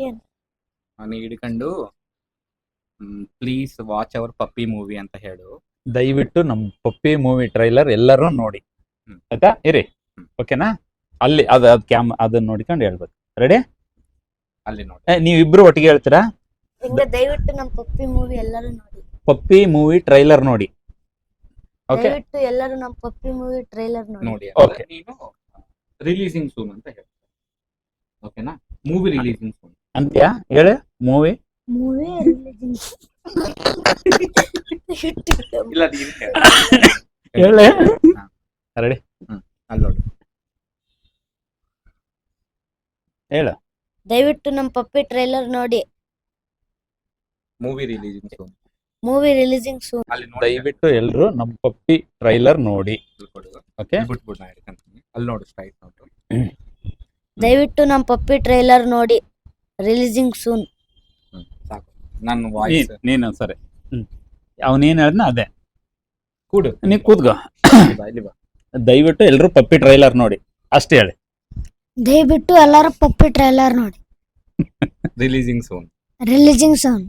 ಏನ್ ಅವನಿಗೆ ಹಿಡ್ಕೊಂಡು please watch our puppy movie ಅಂತ ಹೇಳು. ದಯವಿಟ್ಟು ನಮ್ಮ ಪಪ್ಪಿ ಮೂವಿ ಟ್ರೈಲರ್ ಎಲ್ಲರೂ ನೋಡಿ. ಹ್ಮ್. ಆಯ್ತಾ ಇರಿ. ಹ್ಮ್. ಓಕೆನಾ? ಅಲ್ಲಿ ಅದು ಅದನ್ನ ನೋಡ್ಕೊಂಡು ಹೇಳ್ಬೇಕು. ರೆಡಿ? ಅಲ್ಲಿ ನೋಡಿ. ನೀವಿಬ್ರು ಒಟ್ಟಿಗೆ ಹೇಳ್ತೀರಾ? ಹಿಂಗ ದಯವಿಟ್ಟು ನಮ್ಮ ಪಪ್ಪಿ ಮೂವಿ ಎಲ್ಲರೂ ನೋಡಿ. ಪಪ್ಪಿ ಮೂವಿ ಟ್ರೈಲರ್ ನೋಡಿ. ಓಕೆ, ದಯವಿಟ್ಟು ಎಲ್ಲರೂ ನಮ್ಮ ಪಪ್ಪಿ ಮೂವಿ ಟ್ರೈಲರ್ ನೋಡಿ. ನೋಡಿ Okay. ನೀನು ರಿಲೀಸಿಂಗ್ ಸೂನ್ ಅಂತ ಹೇಳು. ಓಕೆನಾ? ಮೂವಿ ರಿಲೀಸಿಂಗ್ ಸೂನ್ ಅಂತ್ಯಾ ಹೇಳಿ. ಮೂವಿ ಮೂವಿ ಇಲ್ಲ ನೀನು ಹೇಳು. ಹೇಳಿ. ಹಾ. ರೆಡಿ? ಅಲ್ಲಿ ನೋಡು. ಹೇಳು. ದಯವಿಟ್ಟು ನಮ್ಮ ಪಪ್ಪಿ ಟ್ರೈಲರ್ ನೋಡಿ. Movie releasing soon. Movie releasing soon. ಅಲ್ಲಿ ನೋಡಿ. ದಯವಿಟ್ಟು ಎಲ್ಲರೂ ನಮ್ಮ ಪಪ್ಪಿ ಟ್ರೈಲರ್ ನೋಡಿ. ಅಲ್ಲಿ ಕೊಡು. ಓಕೆ, ಬಿಟ್ಬಿಟ್ಟು ನಾ ಹಿಡ್ಕೊಂತೀನಿ. ಅಲ್ಲಿ ನೋಡು ಸ್ಟ್ರೈಟ್ ನೋಡು. ದಯವಿಟ್ಟು ನಮ್ಮ ಪಪ್ಪಿ ಟ್ರೈಲರ್ ನೋಡಿ. Releasing soon. ಸಾಕು. ನನ್ನ ವಾಯ್ಸ್ ನೀನು ಸರಿ. ಅವನೇನು ಹೇಳಿದ್ನ ಅದೇ ಕೂಡು. ನೀ ಕೂತ್ಕೋ. ಇಲ್ಲಿ ಬಾ. ದಯವಿಟ್ಟು ಎಲ್ಲರೂ ಪಪ್ಪಿ ಟ್ರೈಲರ್ ನೋಡಿ ಅಷ್ಟೇ ಹೇಳಿ. ದಯವಿಟ್ಟು ಎಲ್ಲರೂ ಪಪ್ಪಿ ಟ್ರೈಲರ್ ನೋಡಿ. Releasing soon. Releasing soon.